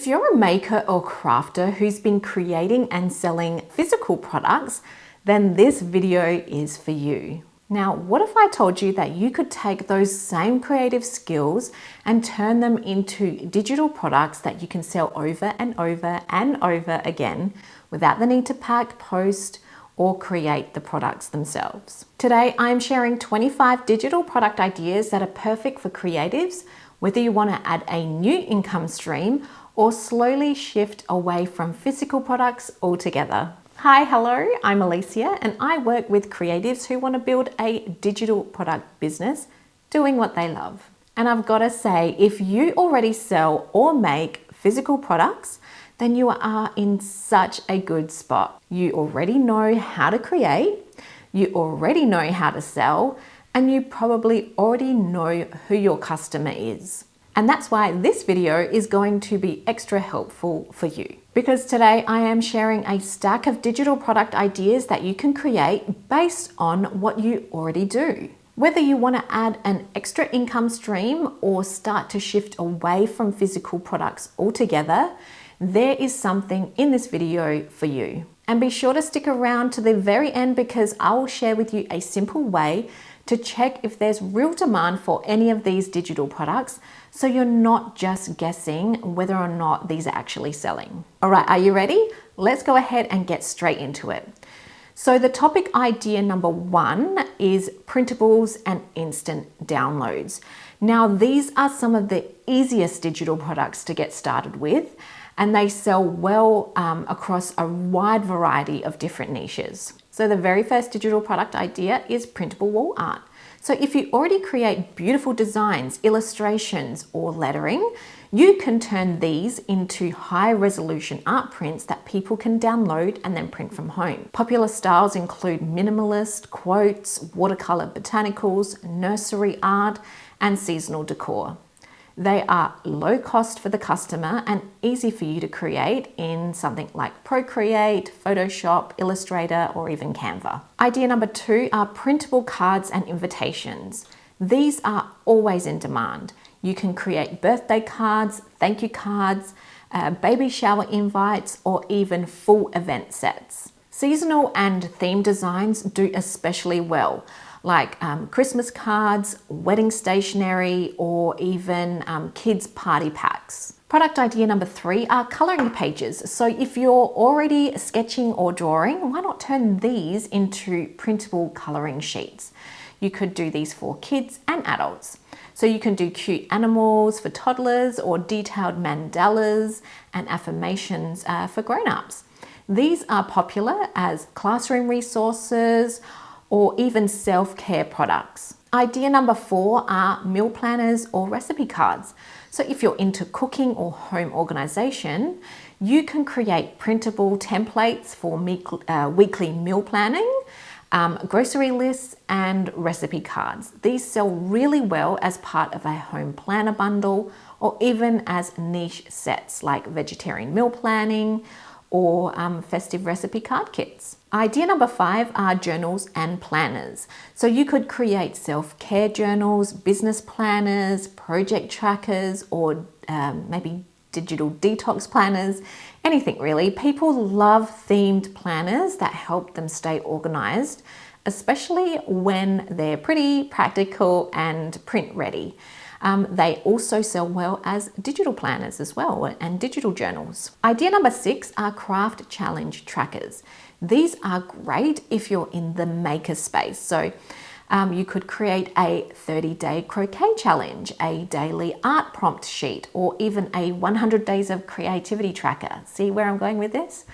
If you're a maker or crafter who's been creating and selling physical products, then this video is for you. Now, what if I told you that you could take those same creative skills and turn them into digital products that you can sell over and over and over again without the need to pack, post, or create the products themselves? Today, I'm sharing 25 digital product ideas that are perfect for creatives, whether you want to add a new income stream or slowly shift away from physical products altogether. Hi, hello, I'm Alicia and I work with creatives who want to build a digital product business doing what they love. And I've got to say, if you already sell or make physical products, then you are in such a good spot. You already know how to create, you already know how to sell, and you probably already know who your customer is. And that's why this video is going to be extra helpful for you. Because today I am sharing a stack of digital product ideas that you can create based on what you already do. Whether you want to add an extra income stream or start to shift away from physical products altogether, there is something in this video for you. And be sure to stick around to the very end because I will share with you a simple way to check if there's real demand for any of these digital products, so you're not just guessing whether or not these are actually selling. All right, are you ready? Let's go ahead and get straight into it. So the topic idea number one is printables and instant downloads. Now, these are some of the easiest digital products to get started with, and they sell well across a wide variety of different niches. So the very first digital product idea is printable wall art. So if you already create beautiful designs, illustrations, or lettering, you can turn these into high resolution art prints that people can download and then print from home. Popular styles include minimalist, quotes, watercolor botanicals, nursery art, and seasonal decor. They are low cost for the customer and easy for you to create in something like Procreate, Photoshop, Illustrator, or even Canva. Idea number two are printable cards and invitations. These are always in demand. You can create birthday cards, thank you cards, baby shower invites, or even full event sets. Seasonal and theme designs do especially well, like Christmas cards, wedding stationery, or even kids party packs. Product idea number three are coloring pages. So if you're already sketching or drawing, why not turn these into printable coloring sheets? You could do these for kids and adults. So you can do cute animals for toddlers or detailed mandalas and affirmations for grown-ups. These are popular as classroom resources or even self-care products. Idea number four are meal planners or recipe cards. So if you're into cooking or home organization, you can create printable templates for weekly meal planning, grocery lists, and recipe cards. These sell really well as part of a home planner bundle or even as niche sets like vegetarian meal planning or festive recipe card kits. Idea number five are journals and planners. So you could create self-care journals, business planners, project trackers, or maybe digital detox planners, anything really. People love themed planners that help them stay organized, especially when they're pretty practical and print ready. They also sell well as digital planners as well and digital journals. Idea number six are craft challenge trackers. These are great if you're in the maker space. So you could create a 30-day croquet challenge, a daily art prompt sheet, or even a 100 days of creativity tracker. See where I'm going with this?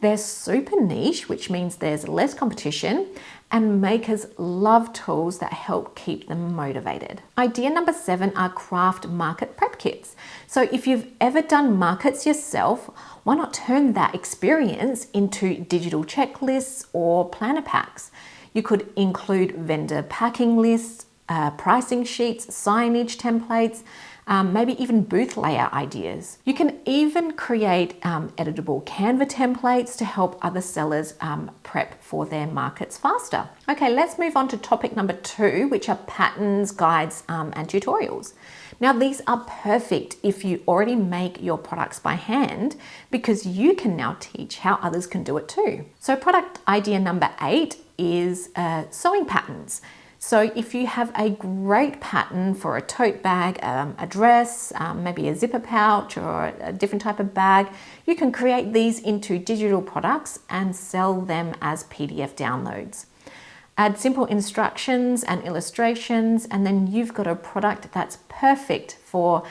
They're super niche, which means there's less competition, and makers love tools that help keep them motivated. Idea number seven are craft market prep kits. So if you've ever done markets yourself, why not turn that experience into digital checklists or planner packs? You could include vendor packing lists, pricing sheets, signage templates, maybe even booth layout ideas. You can even create editable Canva templates to help other sellers prep for their markets faster. Okay, let's move on to topic number 2, which are patterns, guides, and tutorials. Now, these are perfect if you already make your products by hand, because you can now teach how others can do it too. So product idea number 8 is sewing patterns. So if you have a great pattern for a tote bag, a dress, maybe a zipper pouch or a different type of bag, you can create these into digital products and sell them as PDF downloads. Add simple instructions and illustrations, and then you've got a product that's perfect for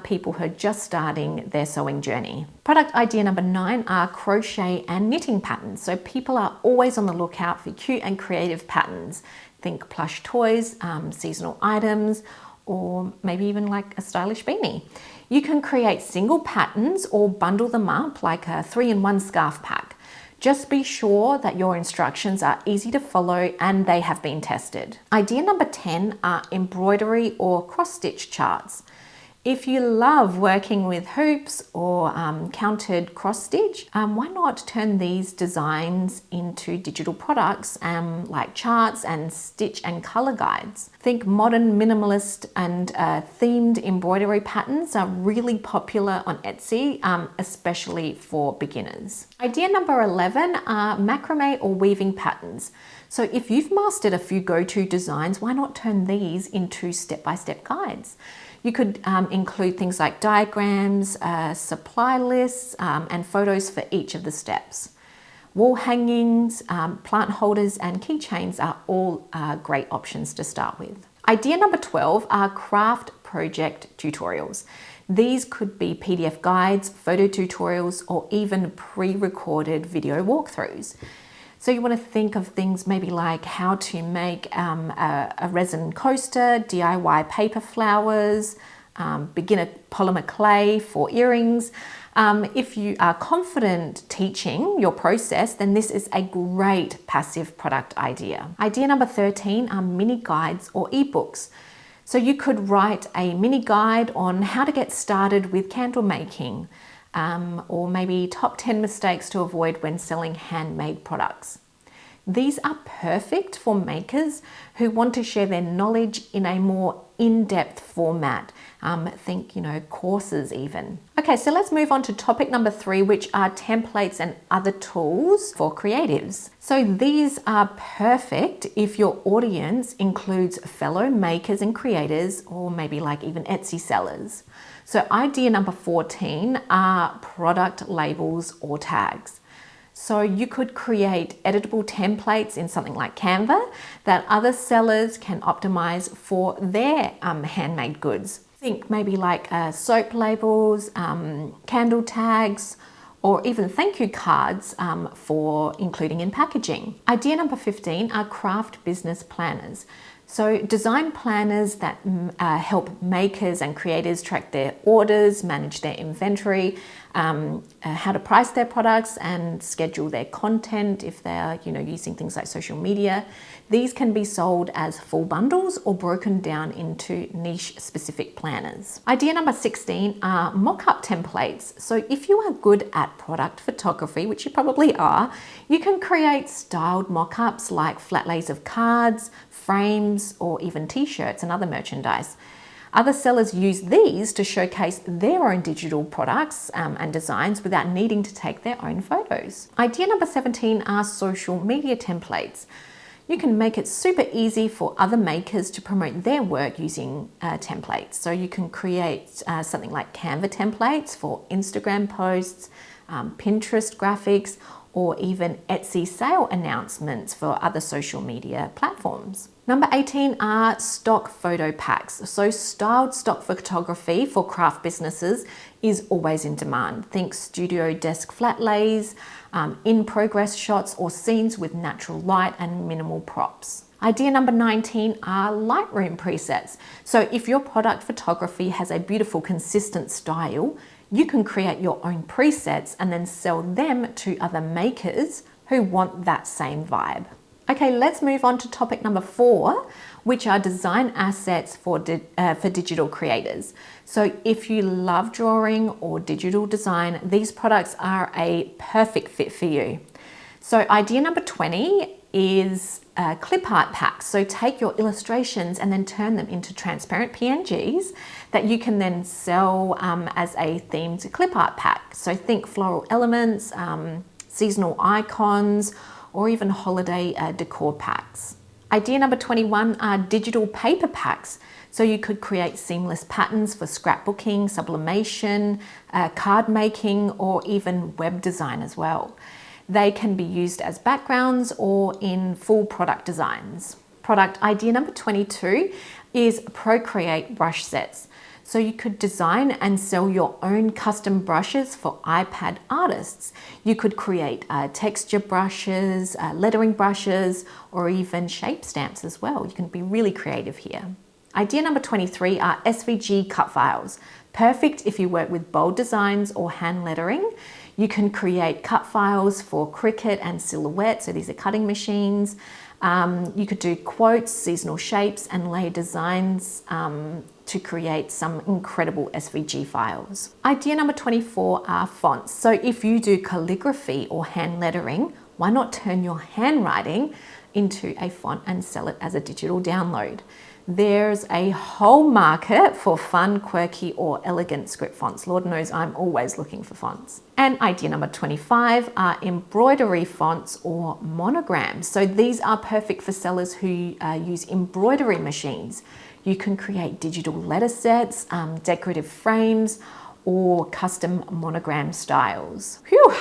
people who are just starting their sewing journey. Product idea number 9 are crochet and knitting patterns. So people are always on the lookout for cute and creative patterns. Think plush toys, seasonal items, or maybe even like a stylish beanie. You can create single patterns or bundle them up like a 3-in-1 scarf pack. Just be sure that your instructions are easy to follow and they have been tested. Idea number 10 are embroidery or cross-stitch charts. If you love working with hoops or counted cross-stitch, why not turn these designs into digital products like charts and stitch and color guides? Think modern minimalist and themed embroidery patterns are really popular on Etsy, especially for beginners. Idea number 11 are macrame or weaving patterns. So if you've mastered a few go-to designs, why not turn these into step-by-step guides? You could include things like diagrams, supply lists, and photos for each of the steps. Wall hangings, plant holders, and keychains are all great options to start with. Idea number 12 are craft project tutorials. These could be PDF guides, photo tutorials, or even pre-recorded video walkthroughs. So you want to think of things maybe like how to make a resin coaster, DIY paper flowers, beginner polymer clay for earrings. If you are confident teaching your process, then this is a great passive product idea. Idea number 13 are mini guides or ebooks. So you could write a mini guide on how to get started with candle making, or maybe top 10 mistakes to avoid when selling handmade products. These are perfect for makers who want to share their knowledge in a more in-depth format. Think, courses even. Okay, so let's move on to topic number 3, which are templates and other tools for creatives. So these are perfect if your audience includes fellow makers and creators, or maybe like even Etsy sellers. So idea number 14 are product labels or tags. So you could create editable templates in something like Canva that other sellers can optimize for their handmade goods. Think maybe like soap labels, candle tags, or even thank you cards for including in packaging. Idea number 15 are craft business planners. So design planners that help makers and creators track their orders, manage their inventory, how to price their products and schedule their content if they're using things like social media. These can be sold as full bundles or broken down into niche specific planners. Idea number 16 are mock-up templates. So if you are good at product photography, which you probably are, you can create styled mock-ups like flat lays of cards, frames, or even t-shirts and other merchandise. Other sellers use these to showcase their own digital products and designs without needing to take their own photos. Idea number 17 are social media templates. You can make it super easy for other makers to promote their work using templates. So you can create something like Canva templates for Instagram posts, Pinterest graphics, or even Etsy sale announcements for other social media platforms. Number 18 are stock photo packs. So styled stock photography for craft businesses is always in demand. Think studio desk flat lays, in-progress shots, or scenes with natural light and minimal props. Idea number 19 are Lightroom presets. So if your product photography has a beautiful, consistent style, you can create your own presets and then sell them to other makers who want that same vibe. Okay, let's move on to topic number 4, which are design assets for digital creators. So if you love drawing or digital design, these products are a perfect fit for you. So idea number 20 is clip art packs. So take your illustrations and then turn them into transparent PNGs that you can then sell as a themed clip art pack. So think floral elements, seasonal icons, or even holiday decor packs. Idea number 21 are digital paper packs. So you could create seamless patterns for scrapbooking, sublimation, card making, or even web design as well. They can be used as backgrounds or in full product designs. Product idea number 22 is Procreate brush sets. So you could design and sell your own custom brushes for iPad artists. You could create texture brushes, lettering brushes, or even shape stamps as well. You can be really creative here. Idea number 23 are SVG cut files. Perfect if you work with bold designs or hand lettering. You can create cut files for Cricut and Silhouette, so these are cutting machines. You could do quotes, seasonal shapes, and layer designs to create some incredible SVG files. Idea number 24 are fonts. So if you do calligraphy or hand lettering, why not turn your handwriting into a font and sell it as a digital download? There's a whole market for fun, quirky, or elegant script fonts. Lord knows I'm always looking for fonts. And idea number 25 are embroidery fonts or monograms. So these are perfect for sellers who use embroidery machines. You can create digital letter sets, decorative frames, or custom monogram styles. Phew,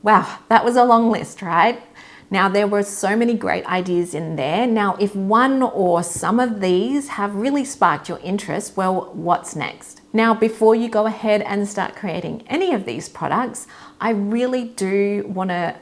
wow, that was a long list, right? Now, there were so many great ideas in there. Now, if one or some of these have really sparked your interest, well, what's next? Now, before you go ahead and start creating any of these products, I really do want to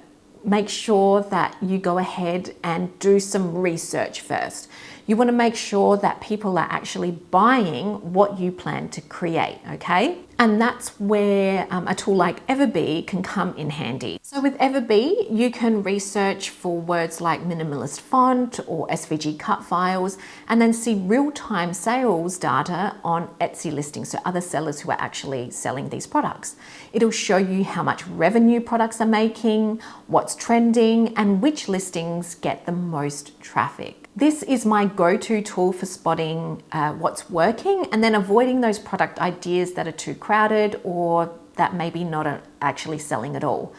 make sure that you go ahead and do some research first. You want to make sure that people are actually buying what you plan to create, okay? And that's where a tool like EverBee can come in handy. So with EverBee, you can research for words like minimalist font or SVG cut files, and then see real-time sales data on Etsy listings, so other sellers who are actually selling these products. It'll show you how much revenue products are making, what's trending, and which listings get the most traffic. This is my go-to tool for spotting what's working and then avoiding those product ideas that are too crowded or that maybe not actually selling at all.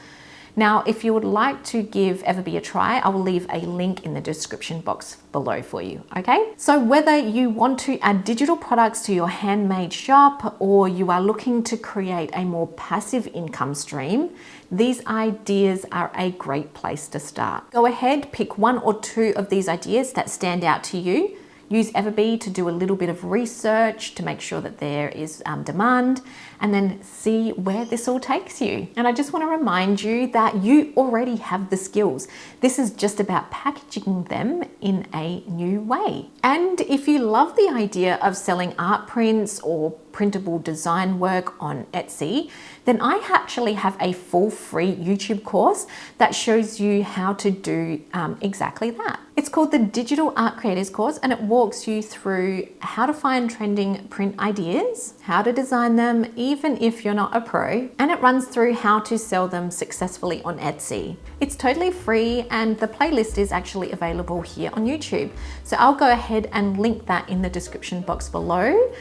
Now, if you would like to give EverBee a try, I will leave a link in the description box below for you, okay? So whether you want to add digital products to your handmade shop or you are looking to create a more passive income stream, these ideas are a great place to start. Go ahead, pick one or two of these ideas that stand out to you. Use EverBee to do a little bit of research to make sure that there is demand, and then see where this all takes you. And I just want to remind you that you already have the skills. This is just about packaging them in a new way. And if you love the idea of selling art prints or printable design work on Etsy, then I actually have a full free YouTube course that shows you how to do exactly that. It's called the Digital Art Creators course, and it walks you through how to find trending print ideas, how to design them even if you're not a pro, and it runs through how to sell them successfully on Etsy. It's totally free and the playlist is actually available here on YouTube. So I'll go ahead and link that in the description box below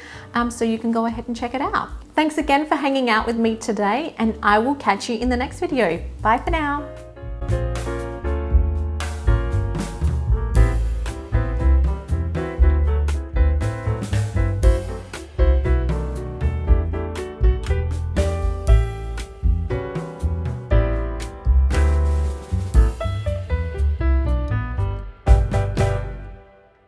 so you can go ahead and check it out. Thanks again for hanging out with me today, and I will catch you in the next video. Bye for now.